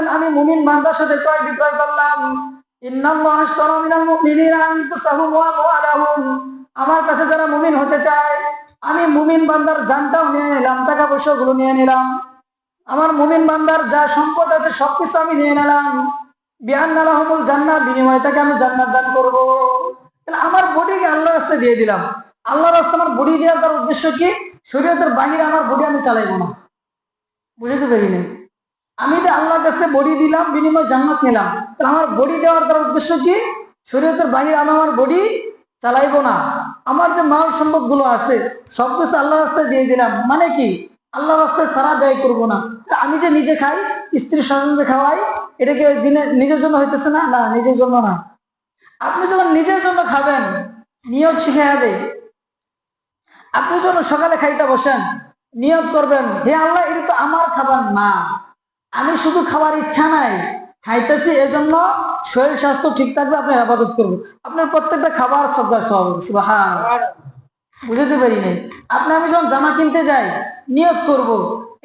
বলতেছেন আমি মুমিন বান্দার সাথে ক্রয় বিক্রয় করলাম। ইন্নাল্লাহা আশতারা মিনাল মুমিনিনা আনফুসাহুম ওয়া আমওয়ালাহুম, আমার কাছে যারা মুমিন হতে চায় আমি মুমিন বান্দার জানটাও নিয়ে নিলাম, টাকা পয়সা গুলো নিয়ে নিলাম, আমার মুমিন বান্দার যা সম্পদ আছে সবকিছু আমি নিয়ে নিলাম। বিআন্না লাহুমুল জান্নাহ, বিনিময়ে তাকে আমি জান্নাত দান করব। তাহলে আমার বডিকে আল্লাহর রাস্তায় দিয়ে দিলাম। আল্লাহর রাস্তায় আমার বডি দেওয়ার তার উদ্দেশ্য কি? শরীয়তের বাহিরে আমার বডি আমি চালাইবো না। বুঝতে পারিনি? আমি যে আল্লাহর কাছে বডি দিলাম, বিনিময়ে জান্নাত নিলাম, তাহলে আমার বডি দেওয়ার তার উদ্দেশ্য কি? শরীয়তের বাহিরে আমি আমার বডি চালাইবো না। আমার যে মাল সম্পদ গুলো আছে সবকিছু আল্লাহর রাস্তায় দিয়ে দিলাম, মানে কি? আল্লাহর রাস্তায় সারা ব্যয় করবো না। আমি যে নিজে খাই, স্ত্রী স্বজনকে খাওয়াই, এটা কি দিনে নিজের জন্য হইতেছে না? না, নিজের জন্য না। আপনি যখন নিজের জন্য খাবেন, নিয়ত শিখে যাবে। আপনি যখন সকালে খাইতে বসেন, নিয়ত করবেন হে আল্লাহ এটা তো আমার খাবার না, আমি শুধু খাবার ইচ্ছা নাই, খাইতেছি এজন্য শরীর স্বাস্থ্য ঠিক থাকবে, আপনি ইবাদত করবেন। আপনার প্রত্যেকটা খাবার সদকার সওয়াব হবে। সুবহানাল্লাহ। বুঝতে পারি নাই? আমি যখন জামা কিনতে যাই, নিয়ত করব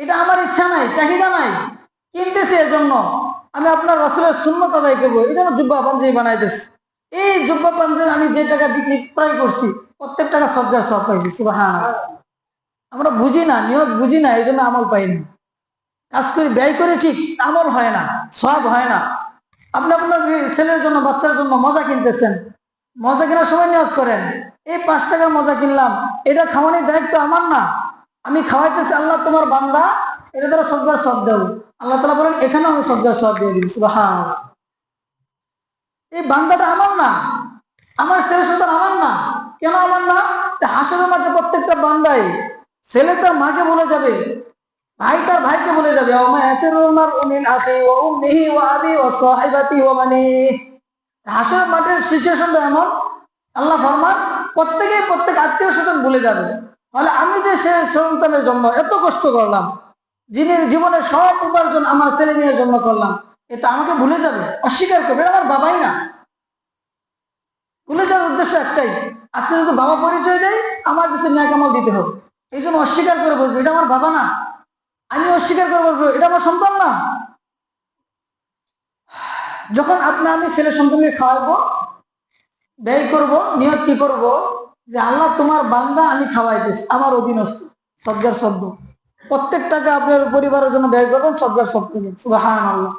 এটা আমার ইচ্ছা নাই, চাহিদা নাই, কিনতেছি এজন্য আমি আপনার রাসূলের সুন্নাত আদায় করবো, এই জন্য জুব্বা পাঞ্জাবি বানাইতেছি। এই জুব্বা পাঞ্জাবি আমি যে টাকা বিক্রি ক্রয় করছি প্রত্যেক টাকা সদকার সওয়াব পাইছি। সুবহানাল্লাহ। আমরা বুঝি না, নিয়ত বুঝি না, এই জন্য আমল পাই না। কাজ করি, ব্যয় করে ঠিক, আমল হয় না, সওয়াব হয় না। আপনি আপনার ছেলের জন্য, বাচ্চার জন্য মজা কিনতেছেন, মজা কেনার সময় নিয়ত করেন এই 5 টাকার মজা কিনলাম, এটা খাওয়ানোর দায়িত্ব আমার না, আমি খাওয়াইতেছি আল্লাহ তোমার বান্দা, এটা দ্বারা সদকার সওয়াব দেব। আল্লাহ তাআলা বলেন এখানেও আমি সদকার সওয়াব দিয়ে দিই। সুবহানাল্লাহ। এই বান্দাটা আমার না, আমার ছেলে সন্তান আমার না। কেন আমার না? হাসরের মাঠে প্রত্যেকটা বান্দাই, ছেলে তার মাকে বলে যাবে, ভাই তার ভাইকে বলে যাবে, হাসরের মাঠের সিচুয়েশনটা এমন, আল্লাহ ফরমান প্রত্যেকে প্রত্যেক আত্মীয় স্বজন ভুলে যাবে। তাহলে আমি যে সে সন্তানের জন্য এত কষ্ট করলাম, যিনি জীবনের সব উপার্জন আমার ছেলে মেয়ের জন্য করলাম, এটা আমাকে ভুলে যাবে, অস্বীকার করবে, আমার বাবাই না। ভুলে যাওয়ার উদ্দেশ্য একটাই, আজকে যদি বাবা পরিচয় দেয় আমার কিছু ন্যাক আমল দিতে হবে, এই জন্য অস্বীকার করে বলবো এটা আমার বাবা না, আমি অস্বীকার করে বলবো এটা আমার সন্তান না। যখন আমি ছেলে সন্তানকে খাওয়াবো, ব্যয় করব, নিয়ত কি করব যে আল্লাহ তোমার বান্দা আমি খাওয়াইতেছি, আমার অধীনস্থ, সদকার সদ্য প্রত্যেক টাকা আপনার পরিবারের জন্য ব্যয় করবেন, সদকার সদ্য। সুবহানাল্লাহ।